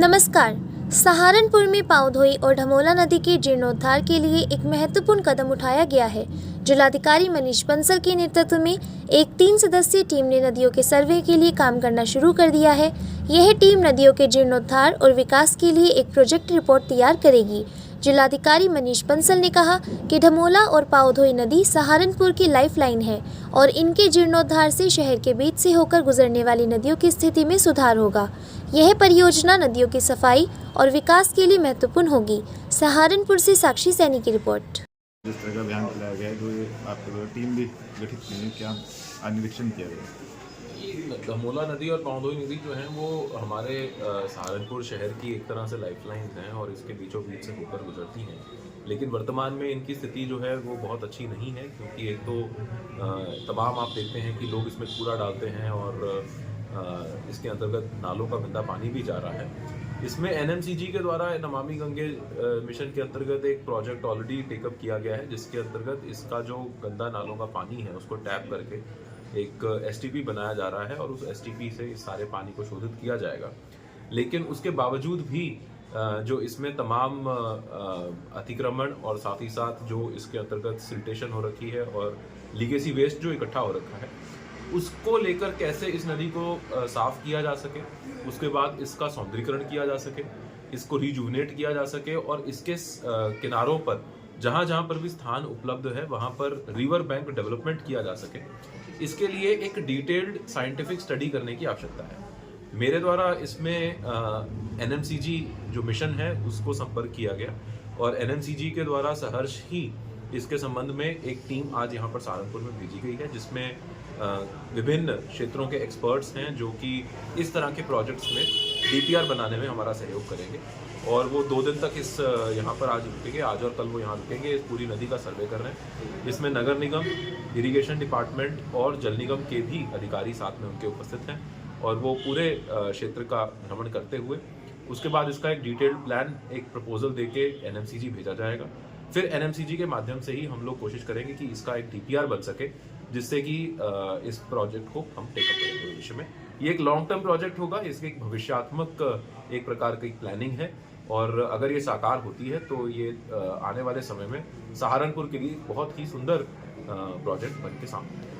नमस्कार। सहारनपुर में पावधोई और ढमोला नदी के जीर्णोद्धार के लिए एक महत्वपूर्ण कदम उठाया गया है। जिलाधिकारी मनीष बंसल के नेतृत्व में एक 3 सदस्यीय टीम ने नदियों के सर्वे के लिए काम करना शुरू कर दिया है। यह टीम नदियों के जीर्णोद्धार और विकास के लिए एक प्रोजेक्ट रिपोर्ट तैयार करेगी। जिलाधिकारी मनीष बंसल ने कहा कि ढमोला और पावधोई नदी सहारनपुर की लाइफलाइन है और इनके जीर्णोद्धार से शहर के बीच से होकर गुजरने वाली नदियों की स्थिति में सुधार होगा। यह परियोजना नदियों की सफाई और विकास के लिए महत्वपूर्ण होगी। सहारनपुर से साक्षी सैनी की रिपोर्ट। जिस तरह का अभियान चलाया गया है, जो ये आपके द्वारा टीम भी गठित की है, क्या निरीक्षण किया गया? ढमोला नदी और पावधोई नदी जो है वो हमारे सहारनपुर शहर की एक तरह से लाइफलाइन हैं और इसके बीचों बीच से होकर गुजरती हैं। लेकिन वर्तमान में इनकी स्थिति जो है वो बहुत अच्छी नहीं है, क्योंकि एक तो तमाम आप देखते हैं कि लोग इसमें कूड़ा डालते हैं और इसके अंतर्गत नालों का गंदा पानी भी जा रहा है। इसमें एनएमसीजी के द्वारा नमामि गंगे मिशन के अंतर्गत एक प्रोजेक्ट ऑलरेडी टेकअप किया गया है, जिसके अंतर्गत इसका जो गंदा नालों का पानी है उसको टैप करके एक एसटीपी बनाया जा रहा है और उस एसटीपी से इस सारे पानी को शोधित किया जाएगा। लेकिन उसके बावजूद भी जो इसमें तमाम अतिक्रमण और साथ ही साथ जो इसके अंतर्गत सिल्टेशन हो रखी है और लीगेसी वेस्ट जो इकट्ठा हो रखा है, उसको लेकर कैसे इस नदी को साफ किया जा सके, उसके बाद इसका सौंदर्यीकरण किया जा सके, इसको रिजुविनेट किया जा सके और इसके किनारों पर जहाँ जहाँ पर भी स्थान उपलब्ध है वहाँ पर रिवर बैंक डेवलपमेंट किया जा सके, इसके लिए एक डिटेल्ड साइंटिफिक स्टडी करने की आवश्यकता है। मेरे द्वारा इसमें एनएमसीजी जो मिशन है उसको संपर्क किया गया और एनएमसीजी के द्वारा सहर्ष ही इसके संबंध में एक टीम आज यहाँ पर सहारनपुर में भेजी गई है, जिसमें विभिन्न क्षेत्रों के एक्सपर्ट्स हैं जो कि इस तरह के प्रोजेक्ट्स में डीपीआर बनाने में हमारा सहयोग करेंगे और वो 2 दिन तक इस यहाँ पर आज रुकेंगे, आज और कल वो यहाँ रुकेंगे, इस पूरी नदी का सर्वे कर रहे हैं। इसमें नगर निगम, इरिगेशन डिपार्टमेंट और जल निगम के भी अधिकारी साथ में उनके उपस्थित हैं और वो पूरे क्षेत्र का भ्रमण करते हुए उसके बाद इसका एक डिटेल्ड प्लान, एक प्रपोजल देके एनएमसीजी भेजा जाएगा। फिर एनएमसीजी के माध्यम से ही हम लोग कोशिश करेंगे कि इसका एक डीपीआर बन सके, जिससे कि इस प्रोजेक्ट को हम टेकअप करेंगे भविष्य में। ये एक लॉन्ग टर्म प्रोजेक्ट होगा, इसके एक भविष्यात्मक एक प्रकार की प्लानिंग है और अगर ये साकार होती है तो ये आने वाले समय में सहारनपुर के लिए बहुत ही सुंदर प्रोजेक्ट बन के सामने आएगा।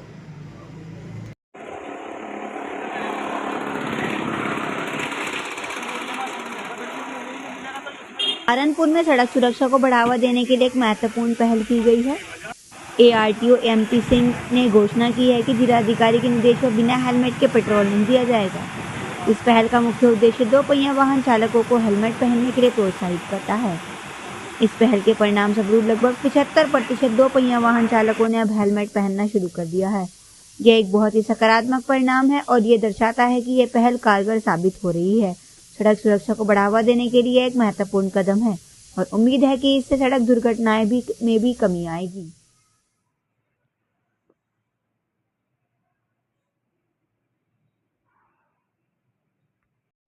सहारनपुर में सड़क सुरक्षा को बढ़ावा देने के लिए एक महत्वपूर्ण पहल की गई है। एआरटीओ एमपी सिंह ने घोषणा की है कि जिलाधिकारी के निर्देश पर बिना हेलमेट के पेट्रोल नहीं दिया जाएगा। इस पहल का मुख्य उद्देश्य 2 पहिया वाहन चालकों को हेलमेट पहनने के लिए प्रोत्साहित करता है। इस पहल के परिणाम स्वरूप लगभग 75% 2 पहिया वाहन चालकों ने अब हेलमेट पहनना शुरू कर दिया है। यह एक बहुत ही सकारात्मक परिणाम है और ये दर्शाता है कि यह पहल कारगर साबित हो रही है। सड़क सुरक्षा को बढ़ावा देने के लिए एक महत्वपूर्ण कदम है और उम्मीद है कि इससे सड़क दुर्घटनाएं में भी कमी आएगी।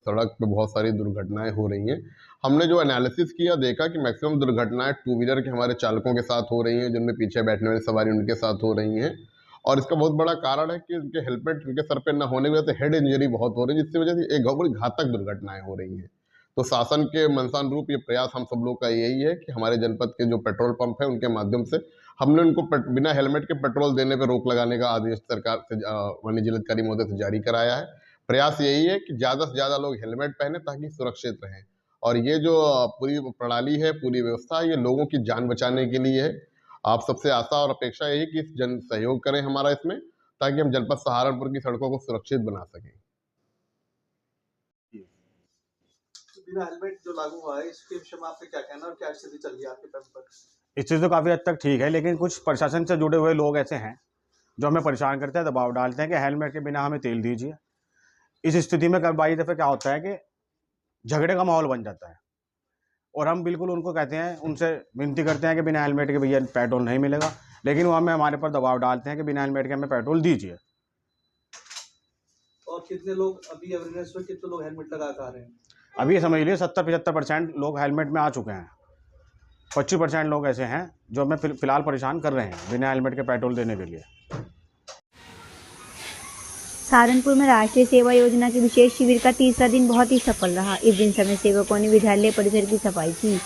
सड़क पे बहुत सारी दुर्घटनाएं हो रही हैं। हमने जो एनालिसिस किया, देखा कि मैक्सिमम दुर्घटनाएं 2 व्हीलर के हमारे चालकों के साथ हो रही हैं, जिनमें पीछे बैठने वाली सवारी उनके साथ हो रही हैं और इसका बहुत बड़ा कारण है कि उनके हेलमेट उनके सर पे न होने की वजह से हेड इंजरी बहुत हो रही है, जिसकी वजह से एक बड़ी घातक दुर्घटनाएं हो रही हैं। तो शासन के मनसानुरूप ये प्रयास हम सब लोग का यही है कि हमारे जनपद के जो पेट्रोल पंप है उनके माध्यम से हमने उनको बिना हेलमेट के पेट्रोल देने पर रोक लगाने का आदेश सरकार से माननीय जिलाधिकारी महोदय से जारी कराया है। प्रयास यही है कि ज़्यादा से ज़्यादा लोग हेलमेट पहने ताकि सुरक्षित रहें और ये जो पूरी प्रणाली है, पूरी व्यवस्था है, ये लोगों की जान बचाने के लिए है। आप सबसे आशा और अपेक्षा यही कि जन सहयोग करें हमारा इसमें, ताकि हम जनपद सहारनपुर की सड़कों को सुरक्षित बना सकें। बिना हेलमेट जो लागू हुआ है, इसके विषय में आपका क्या कहना और क्या स्थिति चल रही है आपके पंप पर? इस चीज़ तो काफ़ी हद तक ठीक है, लेकिन कुछ प्रशासन से जुड़े हुए लोग ऐसे हैं जो हमें परेशान करते हैं, दबाव डालते हैं कि हेलमेट के बिना हमें तेल दीजिए। इस स्थिति में कई दफ़े क्या होता है कि झगड़े का माहौल बन जाता है और हम बिल्कुल उनको कहते हैं, उनसे विनती करते हैं कि बिना हेलमेट के भैया पेट्रोल नहीं मिलेगा, लेकिन वो हमारे पर दबाव डालते हैं कि बिना हेलमेट के हमें पेट्रोल दीजिए। और कितने लोग अभी अवेयरनेस में कितने लोग हेलमेट लगा कर आ रहे हैं? अभी समझ लीजिए 70-75% लोग हेलमेट में आ चुके हैं। 25% लोग ऐसे हैं जो हमें फिलहाल परेशान कर रहे हैं बिना हेलमेट के पेट्रोल देने के लिए। सहारनपुर में राष्ट्रीय सेवा योजना की विशेष शिविर का तीसरा दिन बहुत ही सफल रहा। इस दिन समय सेवकों ने विद्यालय परिसर की सफाई की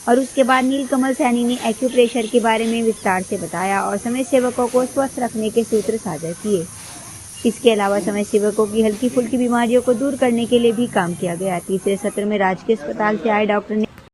और उसके बाद नीलकमल सैनी ने एक्यूप्रेशर के बारे में विस्तार से बताया और समय सेवकों को स्वस्थ रखने के सूत्र साझा किए। इसके अलावा समय सेवकों की हल्की फुल्की बीमारियों को दूर करने के लिए भी काम किया गया। तीसरे सत्र में राजकीय अस्पताल से आए डॉक्टर ने